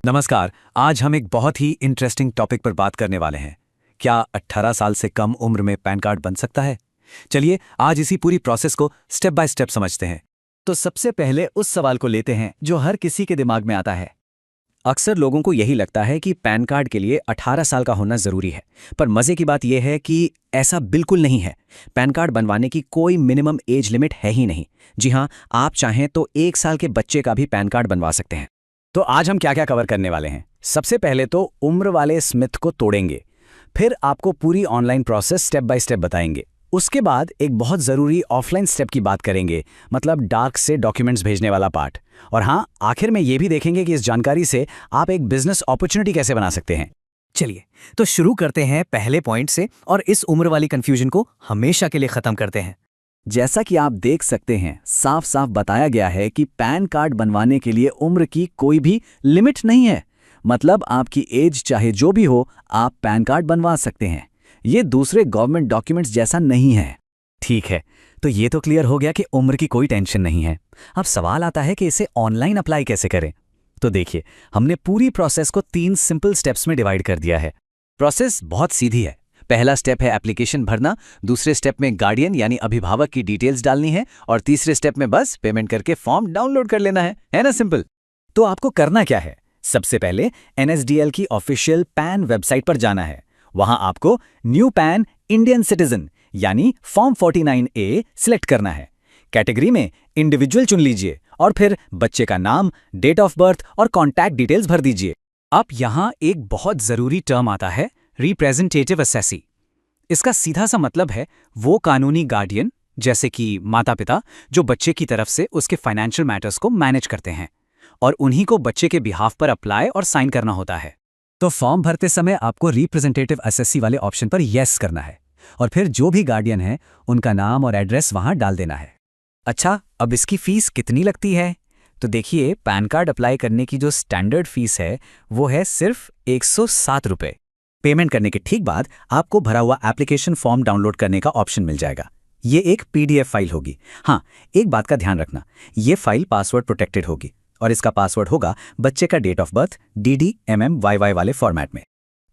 नमस्कार। आज हम एक बहुत ही इंटरेस्टिंग टॉपिक पर बात करने वाले हैं। क्या 18 साल से कम उम्र में पैन कार्ड बन सकता है? चलिए आज इसी पूरी प्रोसेस को स्टेप बाय स्टेप समझते हैं। तो सबसे पहले उस सवाल को लेते हैं जो हर किसी के दिमाग में आता है। अक्सर लोगों को यही लगता है कि पैन कार्ड के लिए 18 साल का होना जरूरी है, पर मजे की बात यह है कि ऐसा बिल्कुल नहीं है। पैन कार्ड बनवाने की कोई मिनिमम एज लिमिट है ही नहीं। जी हां, आप चाहें तो 1 साल के बच्चे का भी पैन कार्ड बनवा सकते हैं। तो आज हम क्या क्या कवर करने वाले हैं? सबसे पहले तो उम्र वाले स्मिथ को तोड़ेंगे, फिर आपको पूरी online process step by step बताएंगे। उसके बाद एक बहुत ज़रूरी ऑफलाइन स्टेप की बात करेंगे, मतलब डाक से डॉक्यूमेंट्स भेजने वाला पार्ट। और हाँ, आखिर में ये भी देखेंगे कि इस जानकारी से आप एक बिजनेस अपॉर्चुनिटी कैसे बना सकते हैं। चलिए तो शुरू करते हैं पहले पॉइंट से और इस उम्र वाली कंफ्यूजन को हमेशा के लिए खत्म करते हैं। जैसा कि आप देख सकते हैं, साफ साफ बताया गया है कि पैन कार्ड बनवाने के लिए उम्र की कोई भी लिमिट नहीं है। मतलब आपकी एज चाहे जो भी हो, आप पैन कार्ड बनवा सकते हैं। ये दूसरे गवर्नमेंट डॉक्यूमेंट्स जैसा नहीं है। ठीक है, तो ये तो क्लियर हो गया कि उम्र की कोई टेंशन नहीं है। अब सवाल आता है कि इसे ऑनलाइन अप्लाई कैसे करें। तो देखिए, हमने पूरी प्रोसेस को 3 सिंपल स्टेप्स में डिवाइड कर दिया है। प्रोसेस बहुत सीधी है। पहला स्टेप है एप्लीकेशन भरना, दूसरे स्टेप में गार्डियन यानी अभिभावक की डिटेल्स डालनी है, और तीसरे स्टेप में बस पेमेंट करके फॉर्म डाउनलोड कर लेना है ना? सिंपल। तो आपको करना क्या है? सबसे पहले NSDL की ऑफिशियल पैन वेबसाइट पर जाना है। वहां आपको न्यू पैन इंडियन सिटीजन यानी फॉर्म 49A सिलेक्ट करना है। कैटेगरी में इंडिविजुअल चुन लीजिए और फिर बच्चे का नाम, डेट ऑफ बर्थ और कॉन्टैक्ट डिटेल्स भर दीजिए। अब यहाँ एक बहुत ज़रूरी टर्म आता है, रिप्रेजेंटेटिव असेसी। इसका सीधा सा मतलब है वो कानूनी गार्डियन, जैसे कि माता पिता, जो बच्चे की तरफ से उसके फाइनेंशियल मैटर्स को मैनेज करते हैं, और उन्हीं को बच्चे के बिहाफ पर अप्लाई और साइन करना होता है। तो फॉर्म भरते समय आपको रिप्रेजेंटेटिव असेसी वाले ऑप्शन पर येस करना है, और फिर जो भी गार्डियन है उनका नाम और एड्रेस वहां डाल देना है। अच्छा, अब इसकी फीस कितनी लगती है? तो देखिए, पैन कार्ड अप्लाई करने की जो स्टैंडर्ड फीस है वो है सिर्फ 107 रुपये। पेमेंट करने के ठीक बाद आपको भरा हुआ एप्लीकेशन फॉर्म डाउनलोड करने का ऑप्शन मिल जाएगा। ये एक PDF फाइल होगी। हाँ, एक बात का ध्यान रखना, ये फाइल पासवर्ड प्रोटेक्टेड होगी और इसका पासवर्ड होगा बच्चे का date of birth DD MM YY वाले फॉर्मेट में।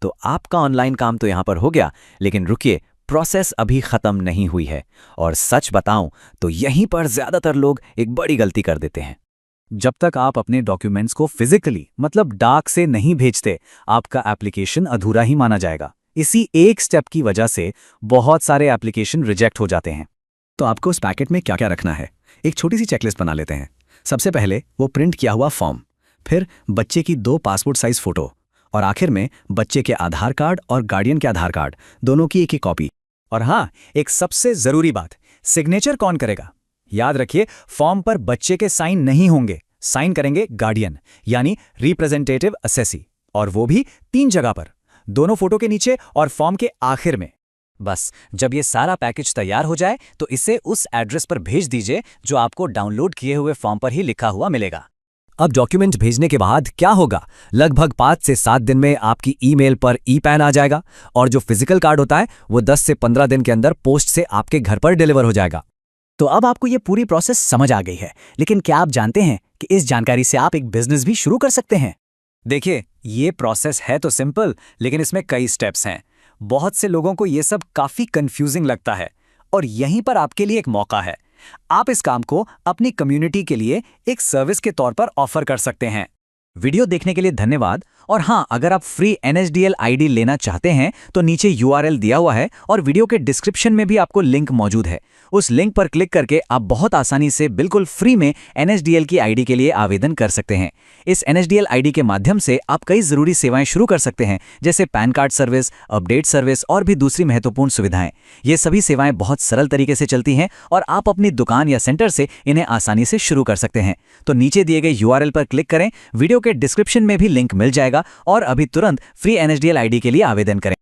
तो आपका ऑनलाइन काम तो यहाँ पर हो गया, लेकिन रुकिए, प्रोसेस अभी खत्म नहीं हुई है। और सच बताऊं तो यहीं पर ज्यादातर लोग एक बड़ी गलती कर देते हैं। जब तक आप अपने डॉक्यूमेंट्स को फिजिकली मतलब डाक से नहीं भेजते, आपका एप्लीकेशन अधूरा ही माना जाएगा। इसी एक स्टेप की वजह से बहुत सारे एप्लीकेशन रिजेक्ट हो जाते हैं। तो आपको उस पैकेट में क्या क्या रखना है, एक छोटी सी चेकलिस्ट बना लेते हैं। सबसे पहले वो प्रिंट किया हुआ फॉर्म, फिर बच्चे की 2 पासपोर्ट साइज फोटो, और आखिर में बच्चे के आधार कार्ड और गार्डियन के आधार कार्ड दोनों की एक ही कॉपी। और हाँ, एक सबसे जरूरी बात, सिग्नेचर कौन करेगा? याद रखिए, फॉर्म पर बच्चे के साइन नहीं होंगे, साइन करेंगे गार्डियन यानी रिप्रेजेंटेटिव असेसी, और वो भी 3 जगह पर, दोनों फोटो के नीचे और फॉर्म के आखिर में। बस जब ये सारा पैकेज तैयार हो जाए तो इसे उस एड्रेस पर भेज दीजिए जो आपको डाउनलोड किए हुए फॉर्म पर ही लिखा हुआ मिलेगा। अब डॉक्यूमेंट भेजने के बाद क्या होगा? लगभग 5 से 7 दिन में आपकी ईमेल पर ई-पैन आ जाएगा, और जो फिजिकल कार्ड होता है वो 10 से 15 दिन के अंदर पोस्ट से आपके घर पर डिलीवर हो जाएगा। तो अब आपको ये पूरी प्रोसेस समझ आ गई है, लेकिन क्या आप जानते हैं कि इस जानकारी से आप एक बिजनेस भी शुरू कर सकते हैं? देखिए, ये प्रोसेस है तो सिंपल, लेकिन इसमें कई स्टेप्स हैं। बहुत से लोगों को ये सब काफ़ी कंफ्यूजिंग लगता है, और यहीं पर आपके लिए एक मौका है। आप इस काम को अपनी कम्युनिटी के लिए एक सर्विस के तौर पर ऑफर कर सकते हैं। वीडियो देखने के लिए धन्यवाद। और हाँ, अगर आप फ्री NSDL ID लेना चाहते हैं तो नीचे URL दिया हुआ है और वीडियो के डिस्क्रिप्शन में भी आपको लिंक मौजूद है। उस लिंक पर क्लिक करके आप बहुत आसानी से बिल्कुल फ्री में NSDL की ID के लिए आवेदन कर सकते हैं। इस NSDL ID के माध्यम से आप कई ज़रूरी सेवाएं शुरू कर सकते हैं, जैसे pan card service, update service और भी दूसरी महत्वपूर्ण सुविधाएं। ये सभी सेवाएं बहुत सरल तरीके से चलती हैं और आप अपनी दुकान या सेंटर से इन्हें आसानी से शुरू कर सकते हैं। तो नीचे दिए गए URL पर क्लिक करें, वीडियो के डिस्क्रिप्शन में भी लिंक मिल जाएगा, और अभी तुरंत फ्री NSDL ID के लिए आवेदन करें।